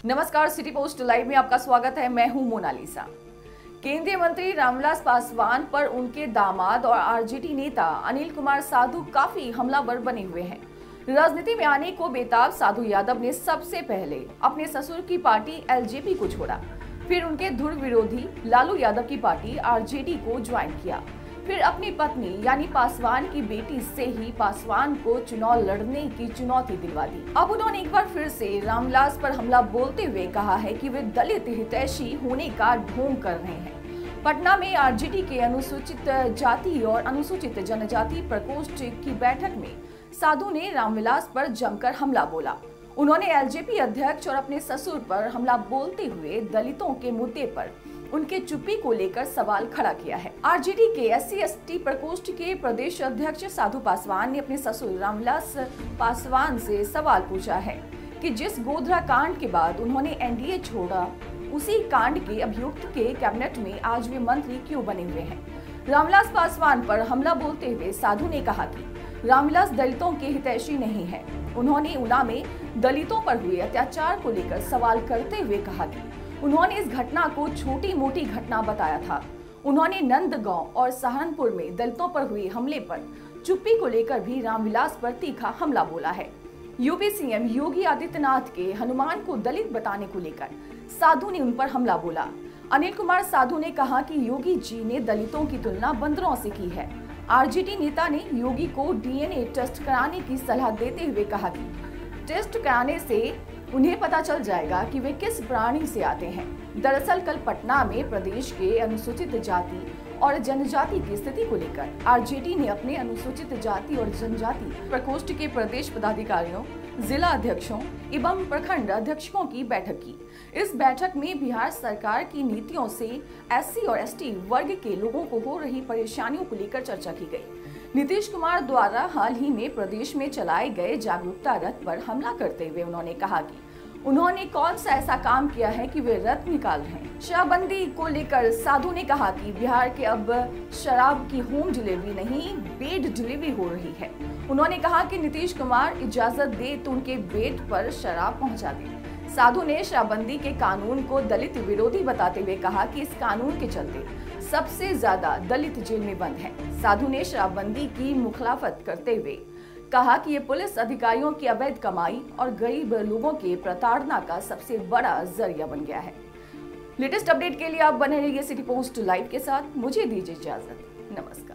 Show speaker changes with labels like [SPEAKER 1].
[SPEAKER 1] नमस्कार, city post live में आपका स्वागत है। मैं हूं मोनालिसा। केंद्रीय मंत्री रामविलास पासवान पर उनके दामाद और आरजेडी नेता अनिल कुमार साधु काफी हमलावर बने हुए हैं। राजनीति में आने को बेताब साधु यादव ने सबसे पहले अपने ससुर की पार्टी एलजेपी को छोड़ा, फिर उनके धुर विरोधी लालू यादव की पार्टी आरजेडी को ज्वाइन किया, फिर अपनी पत्नी यानी पासवान की बेटी से ही पासवान को चुनाव लड़ने की चुनौती दिलवा दी। अब उन्होंने एक बार फिर से रामविलास पर हमला बोलते हुए कहा है कि वे दलित हितैषी होने का ढोंग कर रहे हैं। पटना में आरजेडी के अनुसूचित जाति और अनुसूचित जनजाति प्रकोष्ठ की बैठक में साधु ने रामविलास पर जमकर हमला बोला। उन्होंने एलजेपी अध्यक्ष और अपने ससुर पर हमला बोलते हुए दलितों के मुद्दे पर उनके चुप्पी को लेकर सवाल खड़ा किया है। आरजेडी के SC/ST प्रकोष्ठ के प्रदेश अध्यक्ष साधु पासवान ने अपने ससुर रामविलास पासवान से सवाल पूछा है कि जिस गोधरा कांड के बाद उन्होंने एनडीए छोड़ा, उसी कांड के अभियुक्त के कैबिनेट में आज वे मंत्री क्यों बने हुए हैं। रामविलास पासवान पर हमला बोलते हुए साधु ने कहा कि रामविलास दलितों के हितैषी नहीं है। उन्होंने ऊना में दलितों पर हुए अत्याचार को लेकर सवाल करते हुए कहा कि उन्होंने इस घटना को छोटी मोटी घटना बताया था। उन्होंने नंदगांव और सहारनपुर में दलितों पर हुए हमले पर चुप्पी को लेकर भी रामविलास पर तीखा हमला बोला है। यूपी सीएम योगी आदित्यनाथ के हनुमान को दलित बताने को लेकर साधु ने उन पर हमला बोला। अनिल कुमार साधु ने कहा कि योगी जी ने दलितों की तुलना बंदरों से की है। आरजेडी नेता ने योगी को डीएनए टेस्ट कराने की सलाह देते हुए कहा कि टेस्ट कराने से उन्हें पता चल जाएगा कि वे किस प्राणी से आते हैं। दरअसल कल पटना में प्रदेश के अनुसूचित जाति और जनजाति की स्थिति को लेकर आरजेडी ने अपने अनुसूचित जाति और जनजाति प्रकोष्ठ के प्रदेश पदाधिकारियों, जिला अध्यक्षों एवं प्रखंड अध्यक्षों की बैठक की। इस बैठक में बिहार सरकार की नीतियों से SC और ST वर्ग के लोगों को हो रही परेशानियों को लेकर चर्चा की गई। नीतीश कुमार द्वारा हाल ही में प्रदेश में चलाए गए जागरूकता रथ पर हमला करते हुए उन्होंने कहा कि उन्होंने कौन सा ऐसा काम किया है कि वे रथ निकाल रहे हैं। शराबबंदी को लेकर साधु ने कहा कि बिहार के अब शराब की होम डिलीवरी नहीं, बेड डिलीवरी हो रही है। उन्होंने कहा कि नीतीश कुमार इजाजत दे तो उनके बेड पर शराब पहुंचा दे। साधु ने शराबबंदी के कानून को दलित विरोधी बताते हुए कहा कि इस कानून के चलते सबसे ज्यादा दलित जेल में बंद हैं। साधु ने शराबबंदी की मुखालफत करते हुए कहा कि ये पुलिस अधिकारियों की अवैध कमाई और गरीब लोगों के प्रताड़ना का सबसे बड़ा जरिया बन गया है। लेटेस्ट अपडेट के लिए आप बने रहिए सिटी पोस्ट लाइव के साथ। मुझे दीजिए इजाजत। नमस्कार।